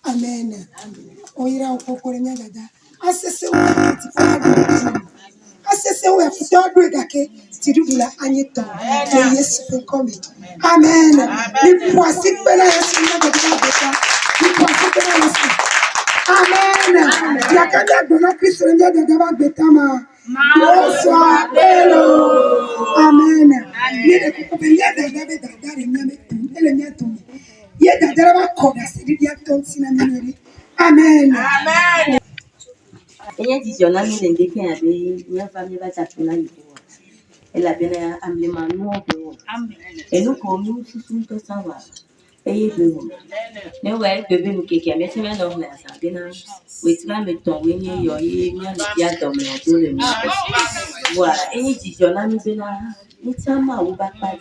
Amen. Oira okokore nyagada. Asese we futa dwegake tidubula anyito. Yesu komi. Amen. Ni poasi pela Yesu nyagada. Ni poasi pela Yesu. Amen. Yakada dona Kristo nyagada betama. Yesu apelo. Amen. Yede kukubenya dada dada nyame ele nyato. Yeda dada ba koga sidi dia tonsi na meneri. Amen. Amen. Enya jijona mi lende ke abe nya family ba chapuna yibo. Ela bena amlema no bo. Amen. Enu ko mi susu to sawa. Eye bo. Ne wa bebe mu keke me se me no na sa bena. We tira me ton we ni yo ye mi na ya do me do le mi. Voilà, enya jijona mi bena ni chama u ba pa.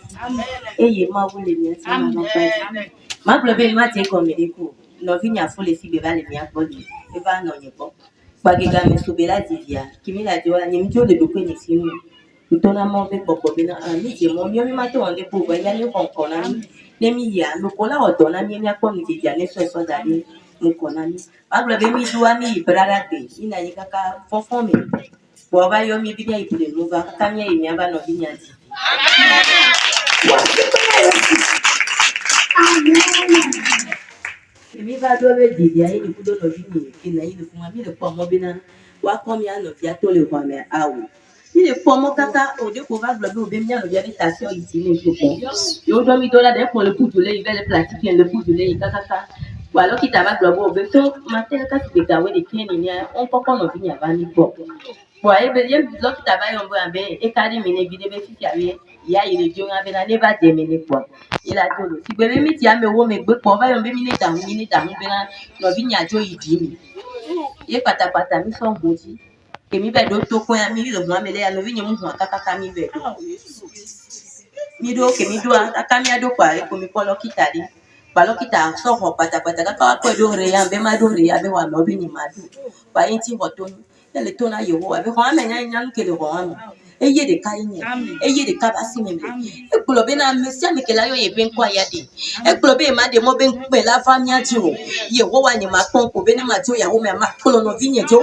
Eye ma wo le mi chama ba pa. Ma globe ma te ko me de ko. No vinya fo le fi be va le mi akoli. E va no nyepo. Bagega mesobela divia kimila diwa nyimjo le dokwe ni sinu utona mo be popo bina ani je mo mi ma to onde po ba ya ni konkona ni mi ya no kola odona mi akpo mi divia ne so so dade mukonami aglo be mi duwa mi brada te ina yi kaka fofo mi bo ba yo mi bi ya ibule no ba kaka mi emi aba no bi nya di emi ba do be di ya yi ku do no bi ni ki na yi fun mi le po mo bi na wa ko mi ano bi ato le kwa me awu ni le po mo kaka o de ko ba glo be o be mi ano bi habitation yi ti ni so ko yo do mi do la de ko le kutu le be le pratique le kutu le kaka wa lo kita ba glo bo be so ma te ka ti ga we de keni ni on poko no bi nya ba ni po bo e be ye lo kita ba yo bo abe e ka di mi ne bi de be fi abe ya ile jo nga be na ne ba de mi ni po ila to lo ti be mi ti ame wo me gbe po ba yo be mi ni ta be na no bi nya jo yi di mi ye patapata mi so boji èmi bẹ́ẹ̀ ló tó kún ya mi lò mọ́ mi lẹ́yà lórí yẹn mú hàn kákáká mi bẹ́ẹ̀ lọ. Mi dó kèmí dó káká mi adó pa èkó mi kọ́ lọ́kìtà dé. Pa lọ́kìtà sọ̀rọ̀ pátápátá káká wá pẹ́ dó re ya bẹ́ẹ̀ má dó re ya bẹ́ẹ̀ wà lọ́bí ni má dó. Pa yín tí wọ́n tó ní yẹ́lẹ̀ tó náà yẹ̀wò wà bẹ́ẹ̀ kọ́ àmì ẹ̀yán yán kele kọ́ àmì. Eye de ka yẹn eye de ka ba si mi bẹ́ẹ̀. Ekpolo bẹ́ẹ̀ náà mi sí àmì kẹlẹ́ ayọ̀ yẹ bẹ́ẹ̀ ń kọ́ àyà dé. Ekpolo bẹ́ẹ̀ má dé mọ́ bẹ́ẹ̀ ń pè láfa mi àti o. Yẹ̀wò wà ní ma pọ́n kò bẹ́ẹ̀ ní ma tí o yàwó mi àmà kpolo nọ fi yẹn tó.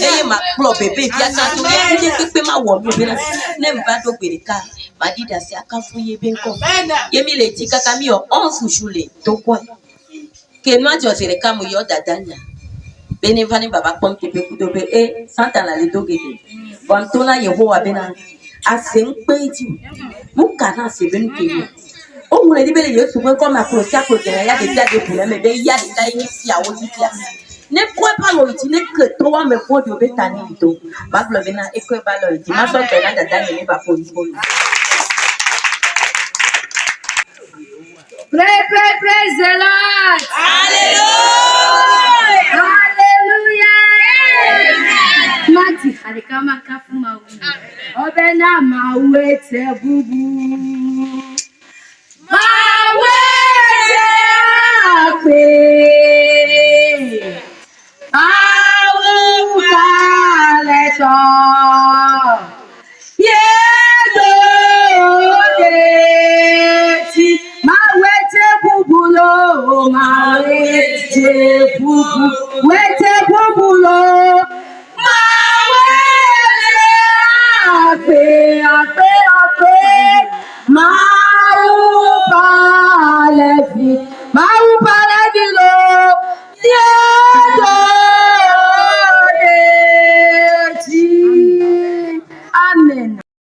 Eye ma kpolo bèbè fi aka tó yẹ kúndé pípé má wọ̀ mi bẹ́ẹ̀ náà. Ne mi ba dó gbèrè ká ma di da si aka fún yẹ bẹ́ẹ̀ ń kọ́. Yẹ́mi lè ti kaka mi ọ̀ ọ́n fùsù lè tó kọ́ ẹ̀. Kèmí àjọ sèrè ká mo yọ dàda nyà. Bẹ́ẹ̀ ni fani bàbá pọ́n tèpé kú tó bẹ́ ẹ santa la lè tó gèdè. Bọ̀n tó náà yẹ̀wò wà bẹ́ẹ̀ náà. Ase ń pé jù mú kàná se bẹ́ẹ̀ ní kéwì. Ó wúlò ní bẹ́ẹ̀ yóò sùn kọ́ máa kúrò sí àpòjì náà yáde sí àdé kùnà mẹ́ bẹ́ẹ̀ yáde láyé ní sí àwọn títí à. Ní kọ́ ẹ bá lọ ìdí ní kè tó wà mẹ́ fún ọdún bẹ́ẹ̀ ta ní ìdó. Bá gbọ́ bẹ́ẹ̀ náà ekọ́ ẹ bá lọ ìdí má sọ tẹ̀ náà dàda yẹn ní bàbá olùkọ́lù. Praise the Lord. Hallelujah. Hallelujah. Mati alikama kafu mawu. Obena mawete bubu. Mawete ape. Awu kaleto. Yedo deti. Mawete bubulo. Mawete bubu. Wete bubulo.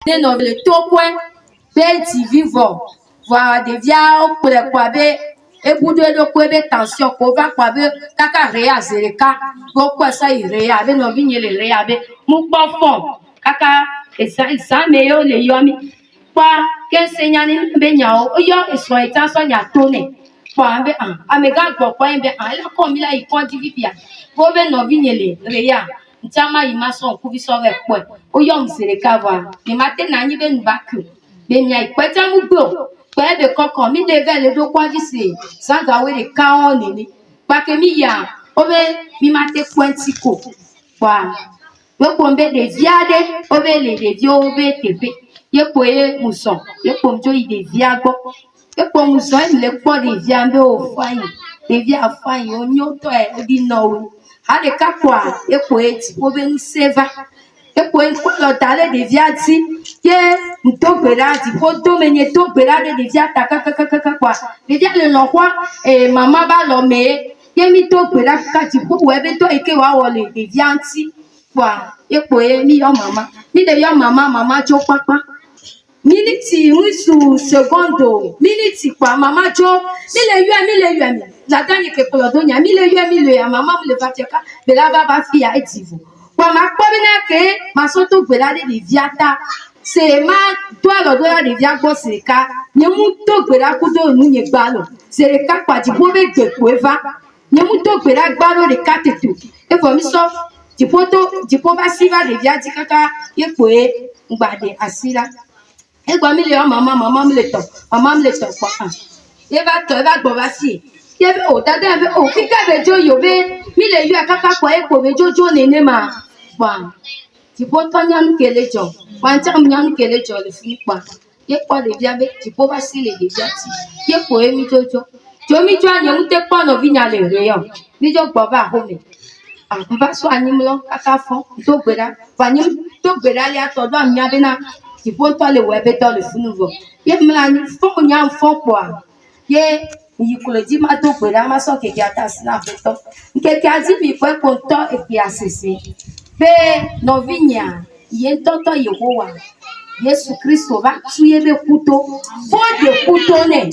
Neno le tokwe beti vivo voir devia okure kwabe ebudo do kwebe tension ko va kwabe kaka rea zereka go kwa sa rea be no binyele rea be mu pofon kaka esa me yo le yomi kwa ke senyani be nyao oyo eso eta so nya tone kwa be amega gbo kwa be la ko mi la ikon divipia go be no binyele rea Nchama imaso nkubi sove kwe. Oyo mzereka wa. Ni mate na nyi be nubaku. Be mi aikwete mugbo. Kwe be koko mi leve le do kwa jisi. Sanga we de kaon nini. Kwa ke mi ya. Obe mi mate kwentiko. Kwa. We kombe de viade. Obe le de vio obe tepe. Ye kwe muson. Ye komjo i de viago. Ye kwe muson le kwa de viambe o fayi. De via fayi. Onyoto e di nowe. Ale kakwa ekweti obe nseva ekwenti lo tale de viati ye mtoberati poto menye toberade de viata kaka kwa de dia le lokwa mama ba lo me ye mi tobera kati po webe to eke wa wole de vianti kwa ekwe mi yo mama mi de yo mama jo papa miniti wisu segundo miniti kwa mama jo mi le yue mi la dani ke polodonya mi le yue ya mama me le vateka be la ba fi ya etivo kwa ma kpobina ke masoto gbelade de viata se ma to lo do ya de via gbo seka nyemu to gbera kudo nu nye gbalo seka kwa di bo be gbepo eva nyemu to gbera gbalo de katetu e fo mi so di po ba siva de via di kaka ye poe ngbade asira egba mi le mama mi le to kwa ye ba gbo ba si ye be o dada be o fi ka be jo yo be mi le yu akaka kwa e ko be jojo nene ma kwa ti po to nyan kele jo kwa nta mi nyan kele jo le fi pa ye kwa le bia be ti po ba si le de bia ti ye ko e mi jojo jo mi jo anya mu te pa no vi nya le re yo Bijo gbova home. Mva so animlo kaka fon to gbera. Vanim to gbera le atodo amia be na ti po to le we be to le funu vo. Ye mla ni fon nya fon po a. Ye yi kule di ma to gbera ma so keke atasi na be to. Keke azi bi po ko to e pi asese. Be no vinya ye toto Yehowa. Yesu Kristo va tuye be kuto. Bo de kuto ne.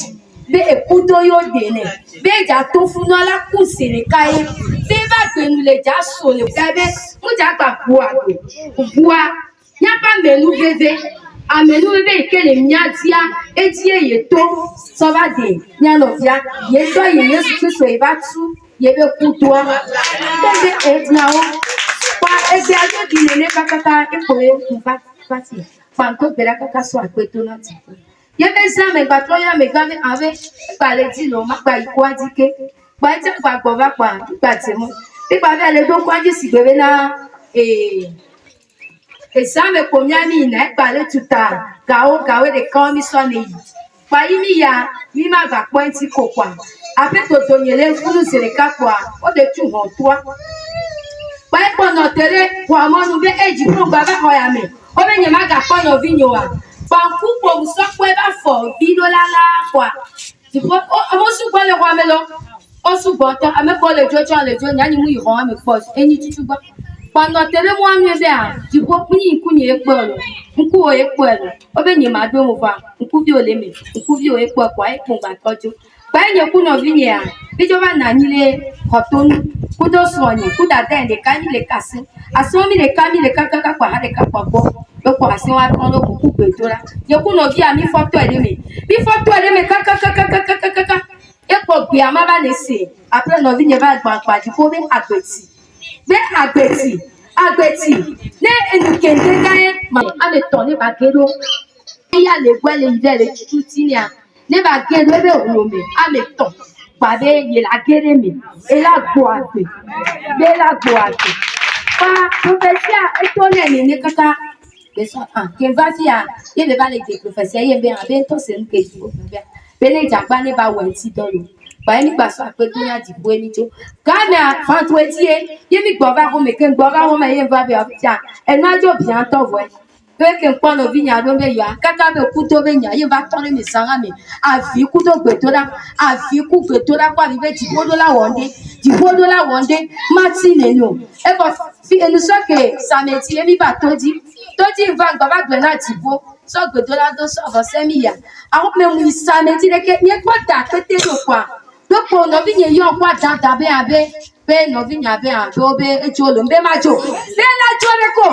Be ekuto yo de ne. Be ja to funu ala ku sere kai. Be ba gbenu le ja so le be mu ja gba bua gbe. Bua nya pa menu veve. Amenu veve ikele miatia etie ye to so ba de nya no via. Ye to ye Yesu Kristo e va tu ye be kuto a. Be e na o. Pa e be ajo di ne kakaka e ko e ku fa fati. Fanto bera kaka so akweto na ti. Ye be sa me gba to ya me gba me ave gba le ti lo ma gba iku adike. Gba ti gba gbo ba pa gba ti mo. Bi gba be le do ku aji si gbere na sa me ko mi ani na gba le tuta gawe de kan mi so ni. Pa yi mi ya mi ma gba point ko kwa. Ape to to yele funu sere ka kwa o de tu ho to. Pa e ko no tere kwa mo nu be eji pro gba ba ho ya me. O be nye ma ga ko no vinyo wa. Banku po mu so pe ba fo bi do la kwa. Ti po o mo su gba le kwa me lo. O su gbo to ame ko le jojo le jo nya ni mu yi ho ame po eni tutu gba. Pa no tere mo anu be a ti po kunyi kunyi e po lo. Nku o e po lo. O be nye ma do mo fa. Nku bi o le me. Nku bi o e po kwa e po gba tojo. Pa enye ku no vinye a. Bi jo ba na ni le hotonu. Ku do so ni ku da den de ka ni le kasi. Aso mi le ka kaka kwa ha de ka kwa bo. Loko asi wa ton lo ku gbetora ye ku no vi ami photo ede me bi photo ede me kaka e ko bi ama ba le se après no vi nye ba gba pa di ko be agbeti ne enukende gae ma ame ton ne ba gero ya le gwe le ide le tuti ni a ne ba gero ebe oro me ame ton pa be ye la gere me e la gbo agbe pa professeur e to ne kaka que va via ye be ba le de professeur ye be abe to se nke ji o be be le jagba ne ba we ti do lo ba ni gba so ape to ya dibo eni jo ka na fan to etie ye mi gbo ba ko me ke gbo ba wo me ye va be afia enu ajo bi an to vo e pe ke npo no vinya do be ya kaka be ku to be nya ye va to mi sanga mi afi ku to gbe to da kwa bi be dibo do la wonde mati le no e ko fi enu so ke sameti ye mi ba toji va gba gbe na tibo so gbedola do so vo semi ya awon me mu isame ti leke ye kwa da kete do kwa do po no bi ye yo kwa da be abe be no vi nya be ado be ejo lo be majo be na jo re ko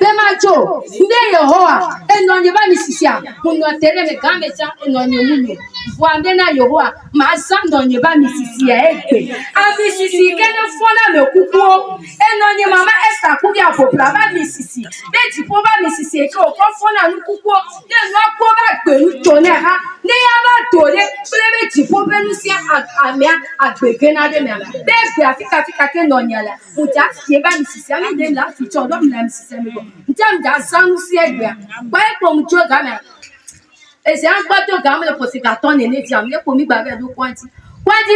be majo nde Yehowa eno nye ba mi sisia mu no tere me gambe cha eno nye mu vo ande na Yehowa ma sa no nye ba mi sisia egbe abi sisi kene fona me kukuo eno nye mama Esther ku ya popula ba mi sisi be ti po ba mi sisi e ko fona nu kukuo de no ko ba gbe nu to ne ha ne ya ba to de be ti po be nu si amia agbege na de me be gbe afika ke no nyala muta ye ba mi sisi ami de la fi cho do mi na mi sisi mi ko ntam da sanu si egbe ba e ko mu jo ga me ese an gba to ga me le posika ton ne ti am le ko mi gba be do kwanti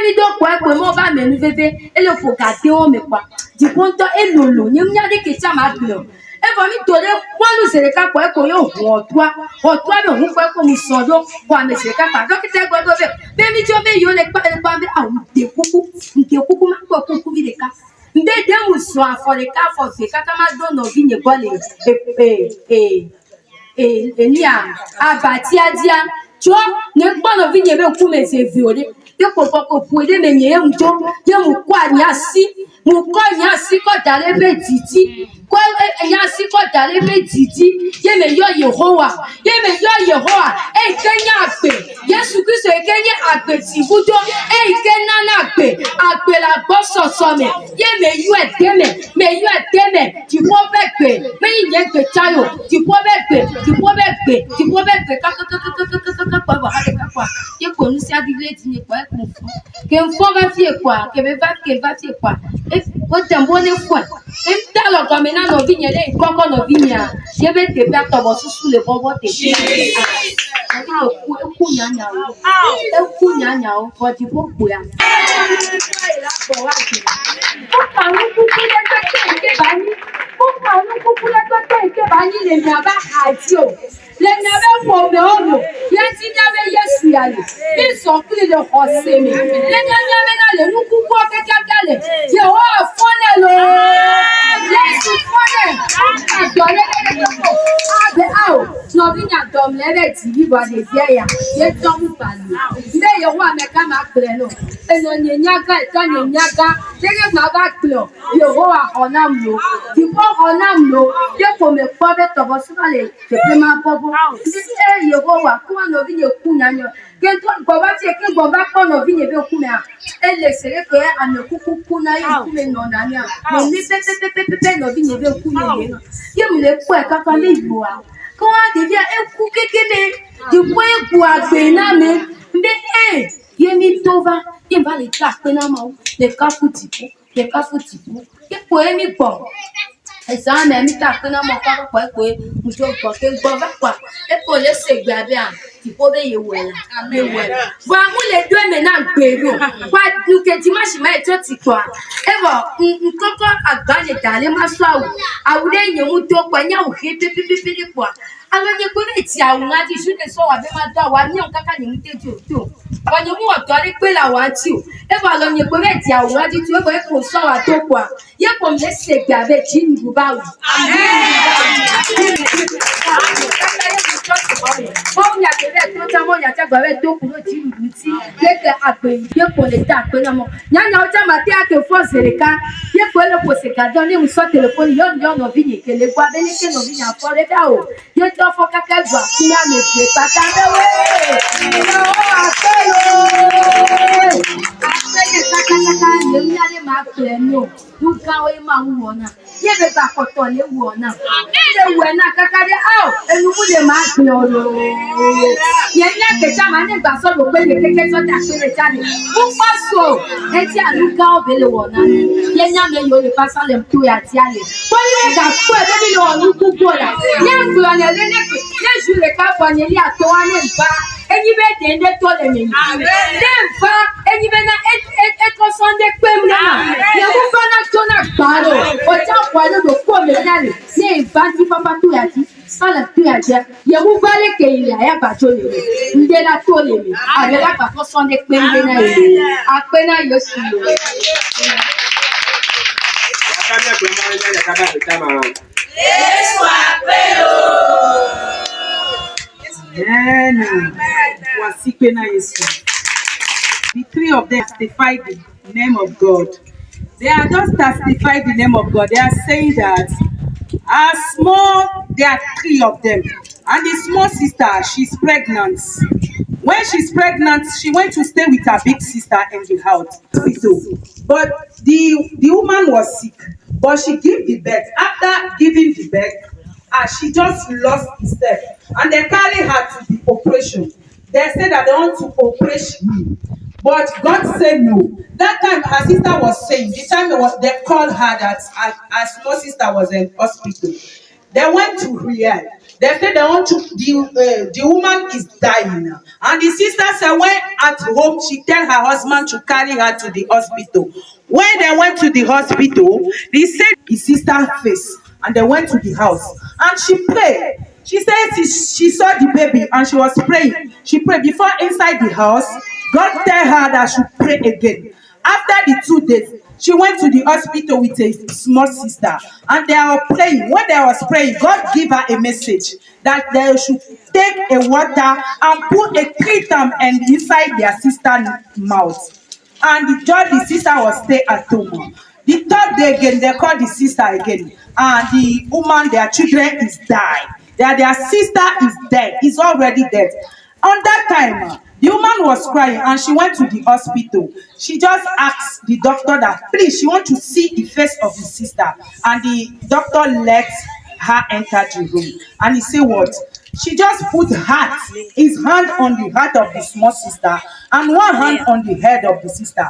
ni do ko e pe mo ba me nu veve ele fo ga de o me pa di ponto e lolo ni mi ade ke cha ma gbe e fo mi to de kwanu sere ka ko e ko yo otua be hu ko e ko mu so do ko ame sere ka pa dokita gbo do be mi jo be yo le pa be awu de kuku ma ko kuku bi de ka nde de mu so afo de ka fo fe ka ma do no vi nye bole enia abati adia jo ne gbo no vi nye be ku me se vi ode de ko pu de me nye mu jo je mu kwa nya si ko dale be titi ko nya si ko dale be titi ye me yo Yehowa e kenya agbe Yesu Kristo e kenya agbe ti budo e kenya na agbe la gbo soso me ye me yo edeme ti po be gbe me yin gbe tayo ti po be gbe ka pa ba ha ka pa ye ko nu si adile ti ni pa ko ke nfo ba fi ekwa ke va fi ekwa e o tembo le fo e ta lo go me na no vi nye le koko no vi nya ye be te pa to bo susu le bobo te ti ku nya nya o ko di po po ya The three of them testify the name of God. They are just testifying the name of God. They are saying that there are three of them. And the small sister, she's pregnant. When she's pregnant, she went to stay with her big sister in the house. But the woman was sick. But she gave the birth. After giving the birth, she just lost herself. And they carry her to the operation. They said that they want to operate me. But God said no. That time her sister was saying, the time they called her that her small sister was in hospital. They went to Riyadh. They said they want to, the woman is dying now. And the sister said when at home, she tell her husband to carry her to the hospital. When they went to the hospital, they said his sister's face. And they went to the house. And she prayed. She said she saw the baby and she was praying. She prayed before inside the house. God tell her that she pray again. After the 2 days, she went to the hospital with a small sister. And they are praying. When they was praying, God gave her a message that they should take a water and put a 3 times and inside their sister's mouth. And the sister was stay at home. The 3rd day again, they called the sister again. And the woman, their children is died. Their sister is dead. Is already dead. On that time, the woman was crying and she went to the hospital. She just asked the doctor that, please, she want to see the face of the sister. And the doctor let her enter the room. And he said what? She just put his hand on the heart of the small sister and one hand on the head of the sister.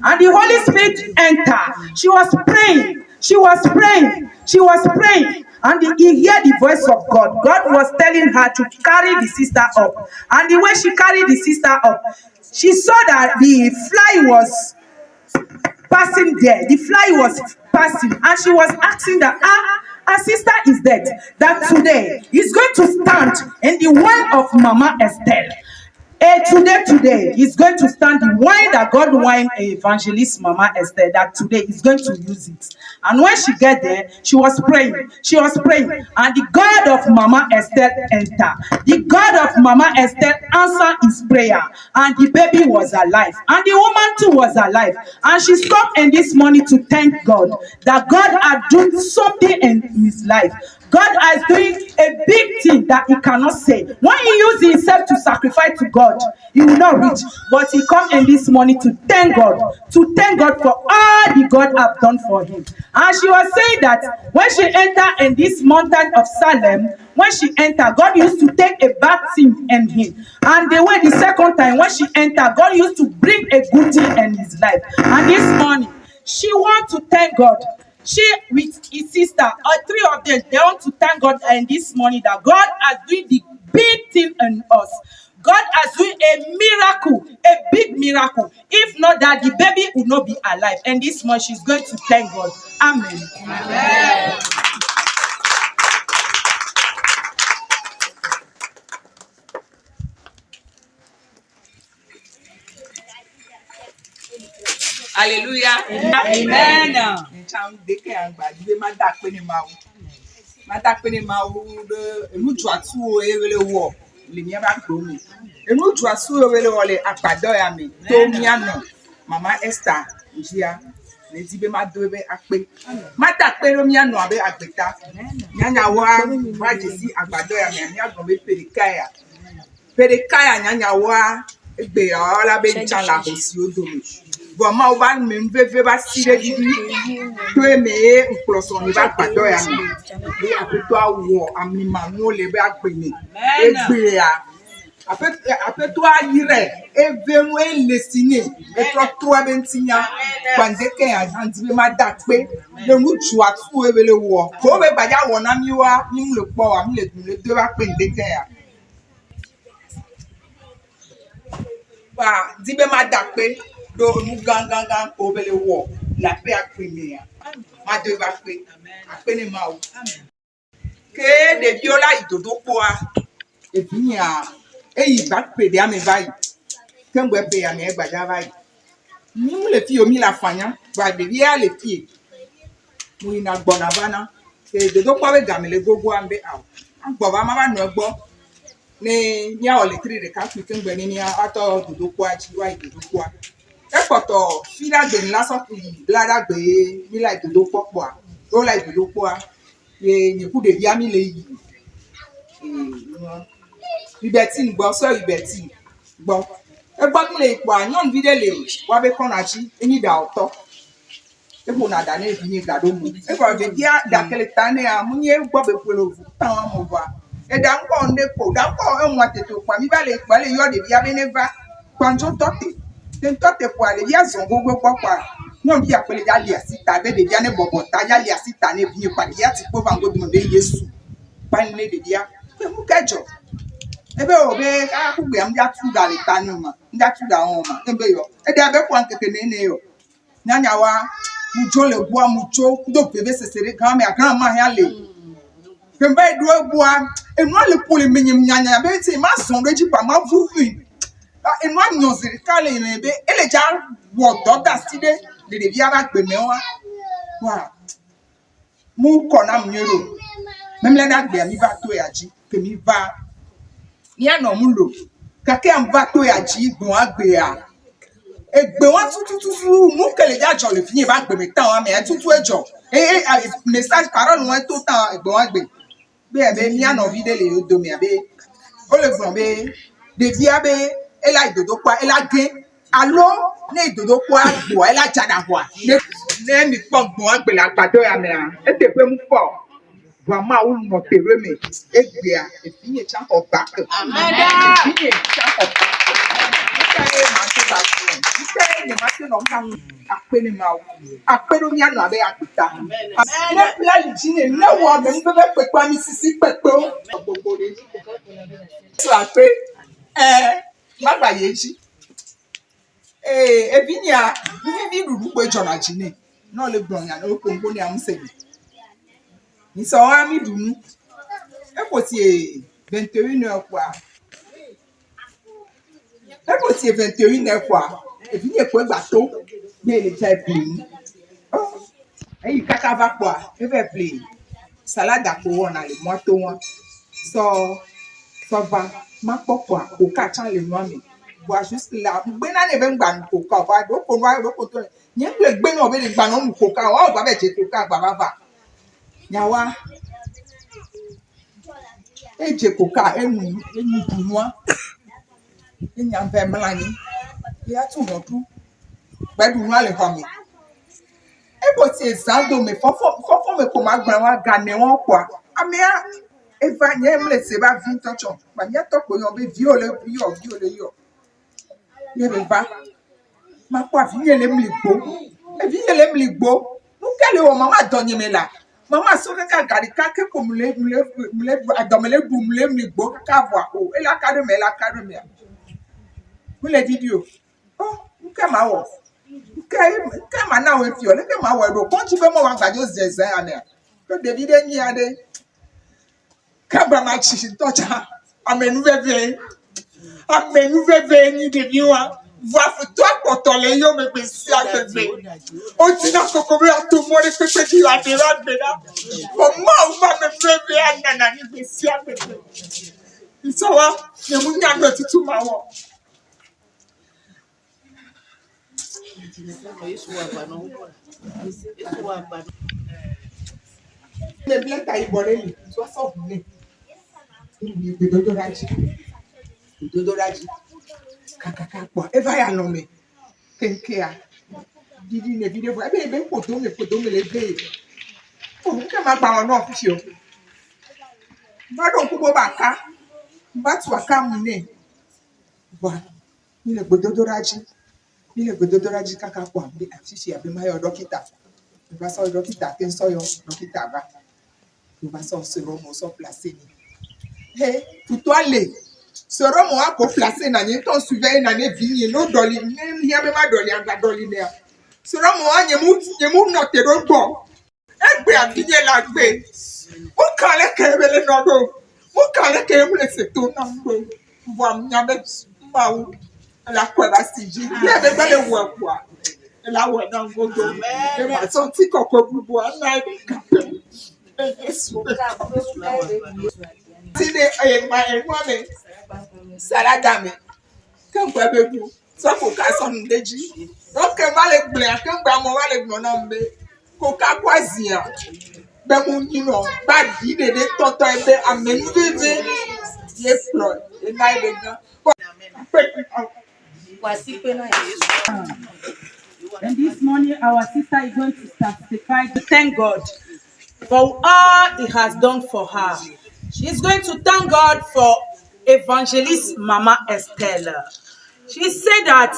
And the Holy Spirit entered. She was praying. She was praying. She was praying. And he heard the voice of God. God was telling her to carry the sister up. And the way she carried the sister up, she saw that the fly was passing there. The fly was passing, and she was asking that, her sister is dead. That today is going to stand in the wine of Mama Estelle. Today is going to stand the wine that God wine evangelist Mama Esther, that today is going to use it. And when she get there, she was praying, and the God of Mama Esther enter. The God of Mama Esther answer his prayer, and the baby was alive, and the woman too was alive. And she stopped in this morning to thank God that God had done something in his life. God is doing a big thing that he cannot say. When he used himself to sacrifice to God, he will not reach. But he come in this morning to thank God for all the God have done for him. And she was saying that when she entered in this mountain of Salem, when she entered, God used to take a bad thing in him. And the second time when she entered, God used to bring a good thing in his life. And this morning, she want to thank God. She with his sister, three of them, they want to thank God this morning that God has doing the big thing in us. God has doing a miracle, a big miracle. If not that, the baby would not be alive. And this morning, she's going to thank God. Amen. Amen. Hallelujah. Amen. Mama Esther, Nezibe madobe akpe. Mata kpe no mia no abe agbeta. Nyanya wa wajesi agbado ya mia gombe perikaya. Perikaya nyanya wa egbe ala be nchala hosi odomi. Goma oba mbeve ba sire didi. Twe me nkloso ni ba agbado ya mi. Bi apeto awo amima no le be agbeni. Egbe ya. Après toi, ire, evenu lesine, etro toi bentinya, bandeke ya jandibe madakpe, le mutu atu evele wo. Ko be baja wona miwa, mi le po wa, mi le de ba pe ndeke ya. Ba dibe madakpe, do nu gangan ko bele wo, la pe akpe ya. Ma de ba pe, akpe ne ma o. Ke de biola idodo po a, e binya. Eyi back pay de ame vai. Kemwe pay ame egbaja vai. Ni mu le fi omi la fanya, ba de bia le fi. Mu ina gbona bana. Ke de do kwa we gamele gogo ambe aw. Angbo ba ma ba no egbo. Ni nya o le tri de ka fi kemwe ni ato dodo kwa ji wa dodo kwa. E poto fila de la so ku blada gbe mi la dodo popo a. O la dodo kwa. Ye ku de bia mi le yi. Liberty gbọ́ sọ liberty gbọ́ ẹgbọ́ mi lè pọ̀ àyàn bí dé lè wá bẹ́ kọ́nà jí ẹni dà ọ̀tọ̀ ẹgbọ́ nà dà ní èdè ní ìgbàdo mu ẹgbọ́ ọ̀dẹ̀ bí dàkẹ́lẹ̀ ta ní àmúnyẹ gbọ́ bẹ́ pẹ̀lú òfò táwọn ọmọ wa ẹ̀dà ń kọ́ ọ̀ndẹ́ pọ̀ dà ń kọ́ ẹ̀wọ̀n àtètè òpá mi bá lè pọ̀ lè yọ ọ̀dẹ̀ bí abẹ́ nẹ́fà kwanjó tọ́tẹ̀ pọ̀ àlè bí àzọ̀ gbogbo pọ̀pọ̀ náà bí àpẹẹrẹ yálì àsìta bẹ́ẹ̀ dèbí àná bọ̀bọ̀ ta yálì àsìta ní ebi nípa dèbí àti pọ̀ fún gbogbo ndé Yésù báyìí ní dèbí à ẹ̀mú kẹjọ ebe obe akugbe am ja tu dale tanu ma nda tu da won ma ebe yo e de abe kwa nkeke ne yo nyanya wa mujo le bua mujo do bebe sesere kan me akan ma ya le kembe do bua enu le pole menyem nyanya be ti ma son reji pa ma vuvu enu anyo ziri kale ne be ele ja wo do da side de bi ara gbe me wa mu kona mnyero memle na gbe mi ba to ya ji ke mi ba ni ano mulo kake amba to ya ji gbon agbe a egbe won tutu mu kele ja jo le fi yin ba gbe mi tan wa me tutu ejo message parole won to tan egbon agbe be e be ni ano vide le odo mi abe o le gbon be de vi abe e la idodo pa e la gen alo ne idodo pa agbo e la jada wa ne mi po gbon agbe la gbado ya me a e te pe mu po Grandma will not pay me. Egbia, if you chunk of back. Amen. If you chunk of back. You say the matter of some aquinimau. Aquinimian abe akuta. Amen. Let Gina no one never put one Mississippi Pepo. So I pray, Mama Yeji. Evinia, vivi du pe jona jine. No le gbon ya no konko ni am se. Ni so wa mi dunu. E ko ti 21h kwa. E ko ti 21h kwa. Evinia ko gba to. Gbe le jai play. Oh. E kaka va kwa. E ve play. Salade ko wona le mo to won. So va ma pokwa ko ka chan le no mi. Wa juste là gbe na ne be ngba ko ka ba do ko wa do ko to yen le gbe no be le gba no mu ko ka wa ba be je ko ka gba ba nya wa e je ko ka enu dunwa e nya be mla ni ya tu mo tu gbe dunwa le ho mi e bo ti ezando me fofo me ko ma gba wa ga ne won kwa ami a eva nye mle se ba vin tocho ba nya to ko yo be viole yo ye be ba ma kwa vinyele mligbo e vinyele mligbo nkele o mama donye me la mama so ka gari ka ke ko mle adomele du mle mligbo ka vo o e la kare me mule video oh nke ma wo nke ma na we fi o le ke ma wo do kon ti be mo wa gba jo zeze ane to David enyi ade ka ba ma chi tocha amenu veve ni de biwa va toi potole yo me pesi agbegbe o ti na kokoro ato mo re pepe ki la de la gbe na mama o ma me veve anana ni pesi agbegbe so wa ye mu nya gbe tutu ma wo le bleta iboreli so so ni dodoraji kaka po eva ya no me kenke a didi ne video e be poto me le be o nke ma gba won no fi o ba do ku bo baka ba tu aka mu ne wa ni le dodoraji kaka po abi afisi abi ma yo dokita ba so dokita ke so yo dokita ba ba so serum so placer ni pour toi les serum a ko placer na ni ton suivre na ne vie no doli ni ya be ma doli anga doli ne serum a nyemu no te do gbo egbe afinye la gbe o kan le kebele no do o kan le ke mu le seto na gbo bo am nya be ma wo la ko ba si ji le be gbe le wo kwa la wo na gogo e ma son ti kokko bubu na be ka Tide ma me salada me kan gba bebu so ko ka so ndeji o ke ma le gble kan gba mo wa le gbo na mbe ko ka kwazia be mu nyino ba di de toto ebe amenu veve ye flow e na ide gan And this morning, our sister is going to testify to thank God for all He has done for her. She is going to thank God for Evangelist Mama Estelle. She said that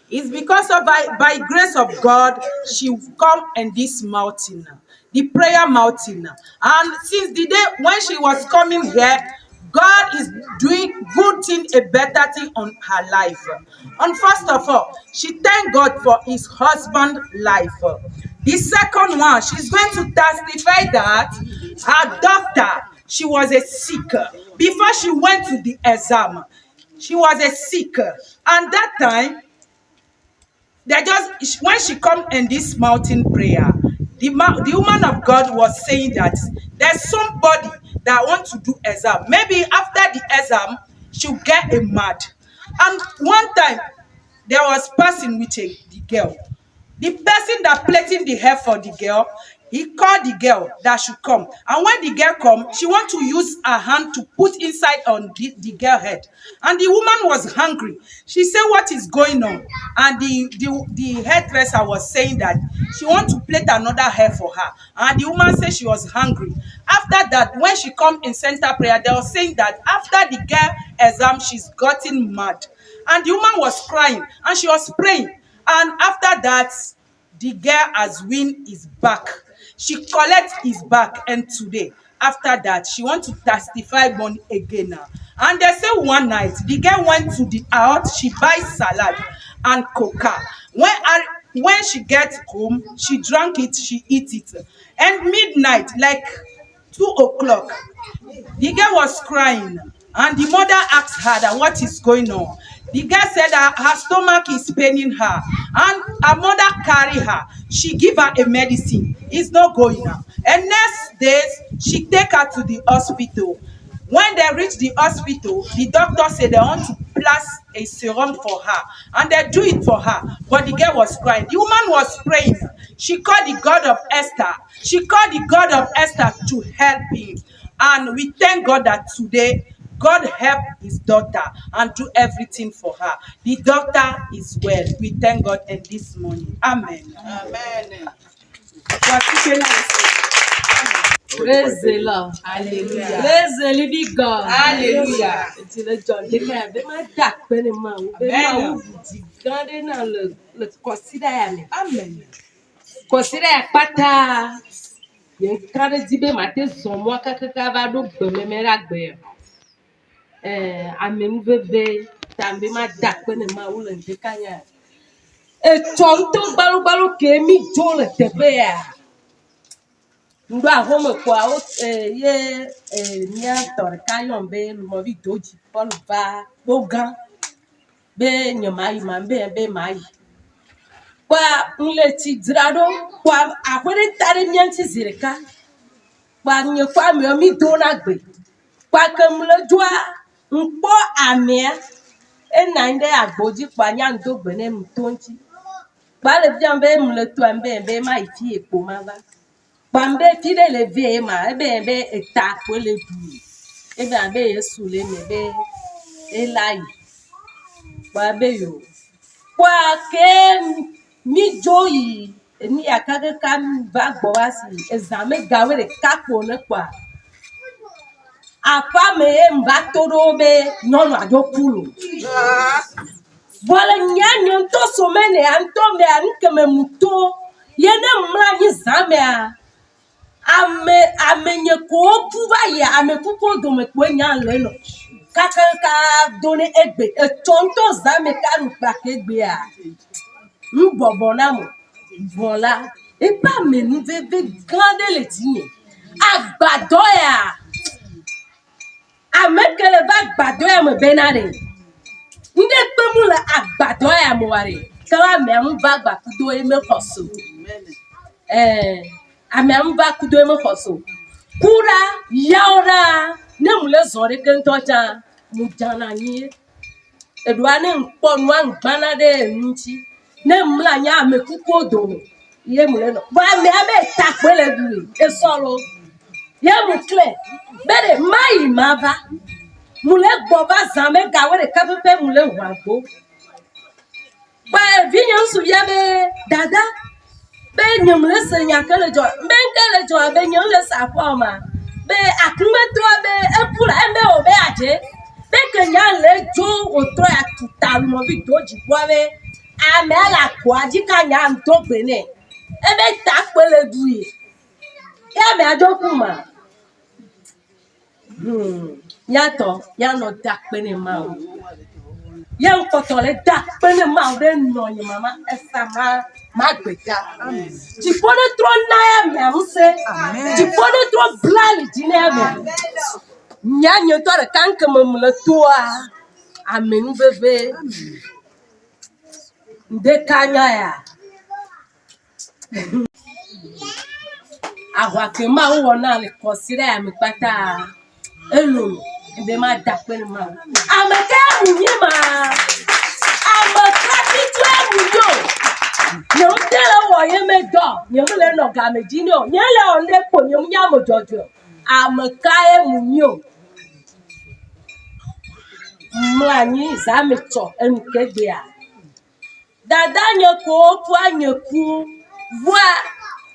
it's because of by grace of God she come in this mountain, the prayer mountain. And since the day when she was coming here, God is doing good thing, a better thing on her life. And first of all, she thanked God for his husband's life. The second one, she's going to testify that her doctor, she was a seeker. Before she went to the exam, she was a seeker. And that time, when she come in this mountain prayer, the woman of God was saying that there's somebody that wants to do exam. Maybe after the exam, she'll get a mad. And one time, there was person with the girl. The person that plaiting the hair for the girl, he called the girl that should come. And when the girl come, she want to use her hand to put inside on the girl head. And the woman was hungry. She said, what is going on? And the hairdresser was saying that she want to plait another hair for her. And the woman said she was hungry. After that, when she come in center prayer, they were saying that after the girl exam, she's gotten mad. And the woman was crying and she was praying. And after that, the girl has win his back. She collect his back, and today, after that, she want to testify money again now. And they say one night, the girl went to the house, she buy salad. and coca. When she gets home, she drank it, she eat it. And midnight, like 2 o'clock, the girl was crying, and the mother asked her that what is going on. The girl said that her stomach is paining her, and her mother carry her. She give her a medicine. It's not going now. And next days, she take her to the hospital. When they reach the hospital, the doctor said they want to place a serum for her, and they do it for her. But the girl was crying. The woman was praying. She called the God of Esther. She called the God of Esther to help him. And we thank God that today, God helped his daughter and do everything for her. The daughter is well. We thank God in this morning. Amen. Amen. Praise the Lord. Hallelujah. Praise the living God. Hallelujah. It's le John de ka be ma dak pe ni ma o be ma o di gande na le consider ya me. Amen. Consider ya pata. Ye kare di be ma te son mo ka va do gbe me me ra gbe. Ame mu bebe tambe ma dak pe ni ma o le de ka ya. E chonto balu ke mi jo le tepe ya. Ndo ahome kwa o ye nia tor kayon be mo vi doji polu va bogan be nyamai mambe be mai kwa nle ti drado kwa akwere tare nyanti zirika kwa nye kwa mi dona gbe kwa kemle doa nkpo amia na inde agboji kwa nyando gbe ne mtonchi kwa le biambe mle to ambe be mai fi epo mava Bambe fide le vie ma ebe eta kwele du ebe abe yesu le mebe elai babe yo kwa ke mi joyi ni akage kam va gbo wa si examen gawe de kapo ne kwa apa me mba todo be nonu adokulu wala nyanyo to somene anto me ankeme muto yene mra ni zamea amenye ko puva ya ame pupo do me ko nya le no kaka doni egbe etonto zame ka rupa kegbe a mbobo na mo vola e pa me nu veve grande le tinye agbado ya amekele ba agbado ya mo benare nde pe mu la agbado ya mo ware kala me mu ba agbakudo e me koso ame amba kudo me khoso kura yaura ne mule zore kentocha mujana ni edwane nkpo nwa ngbana de nchi ne mla nya me kuko do ye mule no ba me ame takwele du e solo ye mu clear bere mai mava mule gbo ba zame gawe de kapepe mule wango ba vinyo su ya be dada be nyum le senya kele jo be kele jo be nyum le sa forma be akume to be epula embe o be aje be kenya le jo otro ya tuta mo bi doji bo be ame ala kwa ji kanya nto gbene ebe ta pele duye ya me adokuma yato ya no dak pene ma o ya nkoto le dak pene ma o de no yin mama esa ma gbega ti pone tro na ya me use ti pone tro blali di na me nya nyo to re kan ke mamle toa amenu bebe nde kanya ya agwa ke ma wo na le consider ya me pata elu ebe ma dak pene ma amaka munye ma amaka bitu amunyo nyom tele wo ye me do nyom le no ga me jinio nyele on le po nyom nya mo jojo amaka emunyo mlanyi za me to enkegbe a dada nyeko pu anyeku voa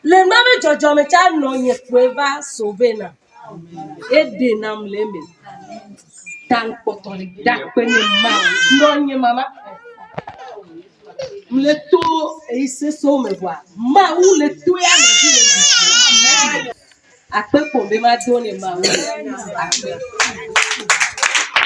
le ma me jojo me cha no nyeku eva sovena ede nam le me tan potole dak pene ma no nye mama le to e se so me voa ma u le to ya me di ape ko be ma do ne ma u ape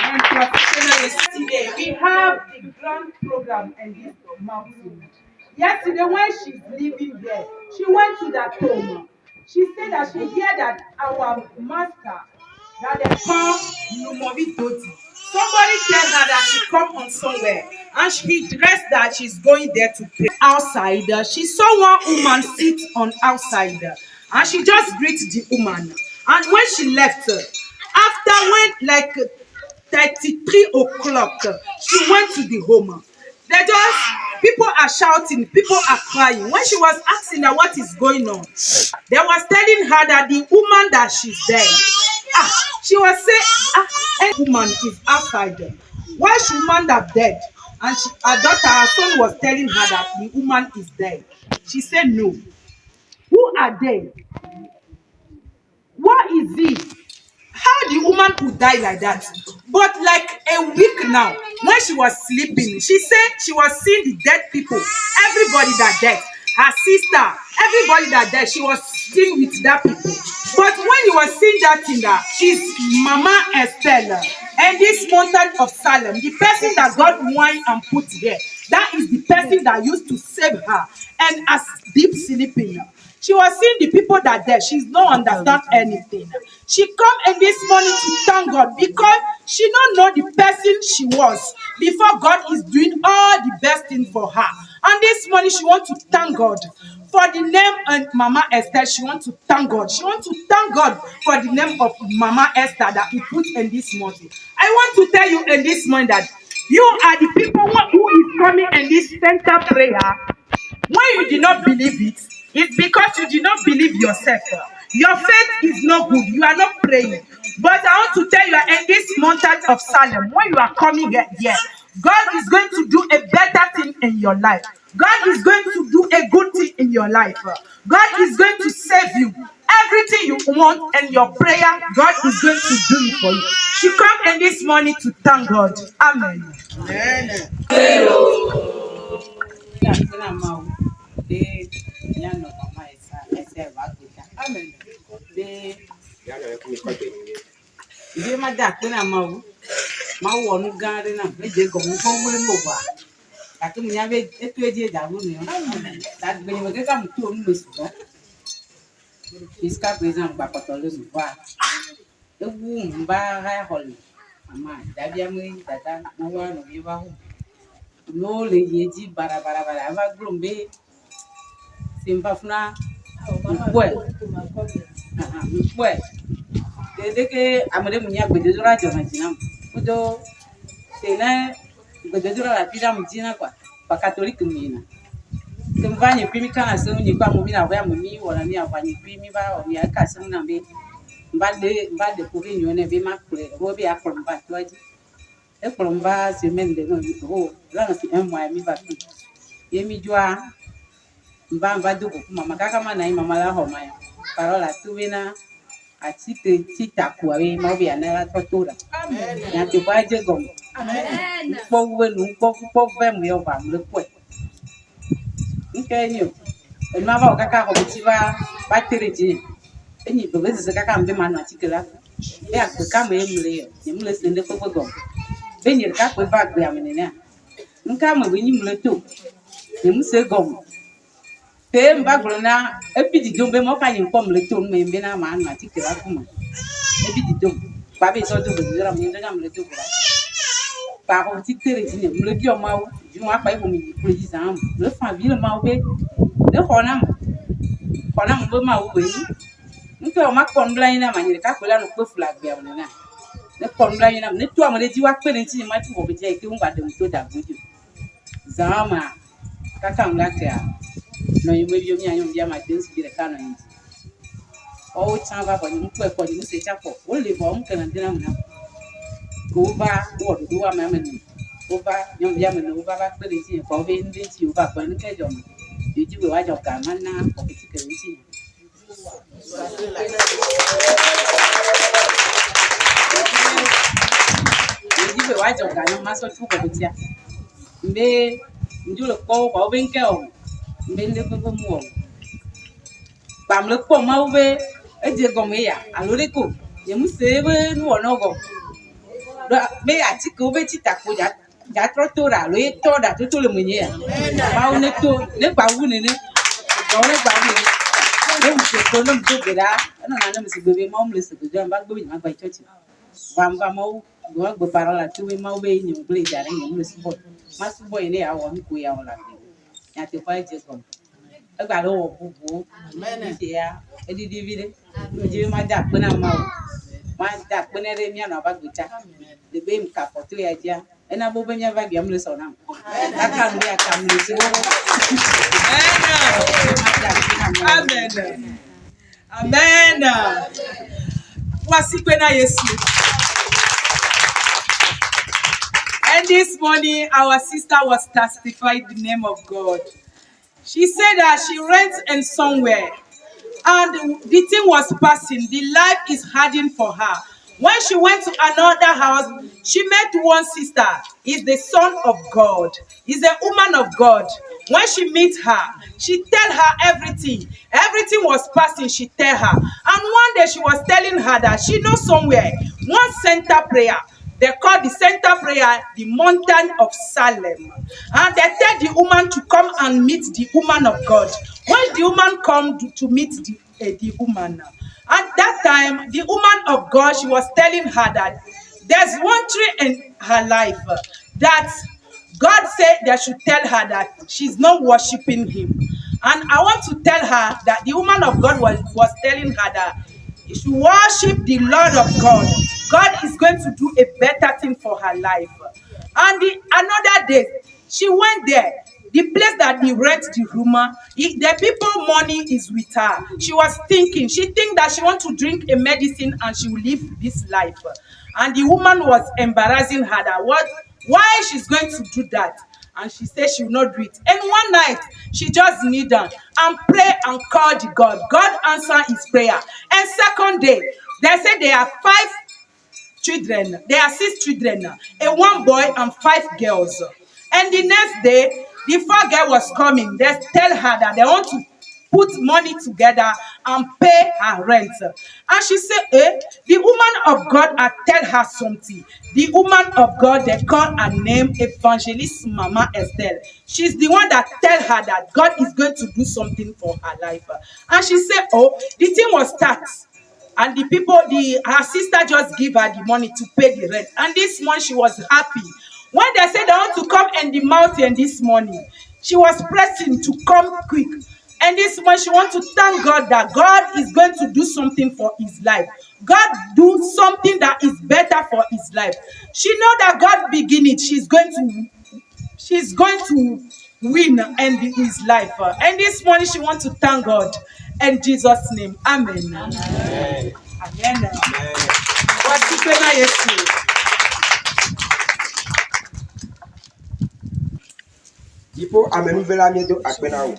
and professional. Yesterday, we have the grand program and this mountain. Yesterday, when she's living there, she went to that home. She said that she heard that our master, that they call Lumovi Dodi. Somebody tell her that she come on somewhere and she dressed that she's going there to pray. Outside, she saw one woman sit on outside and she just greeted the woman. And when she left, after when like 33 o'clock, she went to the home. They just, people are shouting, people are crying. When she was asking her what is going on, they was telling her that the woman that she's dead. She was saying, a woman is outside. Why she woman that dead? And her daughter, her son was telling her that the woman is dead. She said no. Who are they? What is it? How the woman could die like that? But like a week now, when she was sleeping, she said she was seeing the dead people. Everybody that dead. Her sister, everybody that dead, she was still with that people. But when you was seeing that thing, that is Mama Estelle and this mountain of Salem, the person that God wine and put there, that is the person that used to save her. And as deep sleeping, she was seeing the people that there. She's not understand anything. She come in this morning to thank God because she don't know the person she was before God is doing all the best thing for her. And this morning she wants to thank God for the name of Mama Esther. She wants to thank God. She wants to thank God for the name of Mama Esther that He put in this morning. I want to tell you in this morning that you are the people who is coming in this center prayer. When you did not believe it, it's because you did not believe yourself. Your faith is not good. You are not praying. But I want to tell you, in this mountain of Salem, when you are coming here, God is going to do a better thing in your life. God is going to do a good thing in your life. God is going to save you. Everything you want in your prayer, God is going to do it for you. She come in this morning to thank God. Amen. Bí má dà pé náà máa wọ̀ ọ́nú gánrí náà méje gọ̀mù fún wúlé mọ̀ wá. Kàkí mi yá bẹ́ ètò èdè ìdàrú ni ọ́. Dàgbẹ̀yìn mọ̀ kéka mi tó o nílò sùn fún. Fiscal president gba pọ̀tọ̀ lé mi wá. Ewu ń bá ara ọ̀lẹ̀. Màmá dàbí àmì dàda wọ́n wá nù bí wá hù. N'o lè yé jí barabara a bá gbọ́n bẹ́ ṣe ń bá fúnra nkpọ́ ẹ̀. Dedeke amade munya gbededora jona jina kudo tena gbededora la pida mujina kwa pa catholique mina kemvanye pimi kana se munyi kwa mumina wa mumi wala ni avanye pimi ba o ya ka se na be mbade ko ke nyone be makure bo be akromba twaji e kromba se mende no ho la na ti emwa mi ba tu yemi jwa mba dugo mama kaka mana mama la homa ya parola tuwena atite tita kuawe maobi anela totura ya te baje gom po wenu po vemu yo ba mlepwe nkenyo elma ba kaka ko tiba batereji enyi bo beze kaka mbe manu atikela ya kama emle yo emle sende ko gom benye ka ko ba gbe amenene nka mo benyi mleto emse gom te mbagro na epidi dombe mo pa yin pom le ton me mbe na ma na tikira kuma epidi dom ba be so do be dira mi ndo ngam le to bra pa ko tikere tine mo le bi o ma wo ju wa pa ibo mi president le fa ville ma wo be le khona mo be ma wo be ni nko ma kon bla ina ma ni ka ko la no pe flag be amna na le kon bla ina ne to amale ji wa pe ni tine ma ti wo be je ke ngba de mo to da buju zama kaka ngaka no you maybe you and you my things be the canon. Oh, Chamba, but you put for the say chapel. Only bomb can and dinner. Go back, what do a mammy? Over young Yaman over back the tea for being this you back when the cajun. Did you watch your gaman now for the chicken tea? Did you watch your gaman master took of it? May you look for being killed. Mbele bebe mo pam le ko ma we e je go me ya alore ko ye mu se we nu ono go be atike wo be titako ja trɔto ra lo ye tɔ da toto le menye ya mawo ne to ne gba wu nene gba ne gba wu ne wu se to ne mu do gbe da ena na ne mu se gbe mawo mu le se gbe do ba gbe ma gba church va mawo go gbe para la tu mawo be ni gbe ja re ni mu le se bo ma se bo ne ya wo mi ko ya wo la ya te kwa je ko egba lo wo bubu amen ya edidi vide je ma da pe na ma da pe ne re mi na ba gbe ta de be m ka foto ya ja ena bo be nya va bia mu le so na aka mu ya ka mu le se wo Amen. Amen. Wasikwe Yesu. And this morning, our sister was testified the name of God. She said that she went in somewhere, and the thing was passing. The life is hardening for her. When she went to another house, she met one sister. Is the son of God. Is a woman of God. When she meet her, she tell her everything. Everything was passing, she tell her. And one day she was telling her that she knows somewhere, one center prayer. They call the center prayer the mountain of Salem. And they tell the woman to come and meet the woman of God. When the woman come to meet the woman, at that time, the woman of God, she was telling her that there's one tree in her life that God said they should tell her that she's not worshiping him. And I want to tell her that the woman of God was telling her that you should worship the Lord of God. God is going to do a better thing for her life. And another day, she went there. The place that he rent the room, the people money is with her. She was thinking, she think that she want to drink a medicine and she will live this life. And the woman was embarrassing her that why she's going to do that. And she said she will not do it. And one night, she just kneel down and pray and call the God. God answered his prayer. And second day, they said there are 5 children. There are 6 children. A 1 boy and 5 girls. And the next day, the 4 girl was coming. They tell her that they want to put money together and pay her rent. And she said, the woman of God had tell her something. The woman of God, they call her name Evangelist Mama Estelle. She's the one that tell her that God is going to do something for her life. And she said, the thing was tax. And the people, her sister just give her the money to pay the rent. And this one, she was happy. When they said they want to come in the mountain this morning, she was pressing to come quick. And this one, she wants to thank God that God is going to do something for his life. God do something that is better for his life. She know that God begin it. She's going to win and his life. And this morning, she wants to thank God. In Jesus' name, amen. Amen. Amen. Ipo amenu vela mi do akpena wo.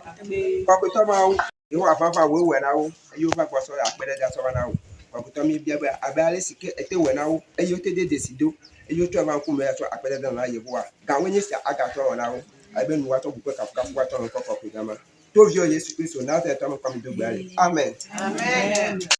Kwakuto ma wo. Yo afafa wo we na wo. Yo fa kwaso akpena da so na wo. Kwakuto mi bia ba abale sike ete we na wo. Eyo te de desido. Eyo to ma ku me so akpena da na ye bo a. Ga wenye se aga to na wo. Abe nu wa to bu ka ka wa to ko ko ko gama. To vio Yesu Kristo na te to mo kwa mi do gbare. Amen. Amen.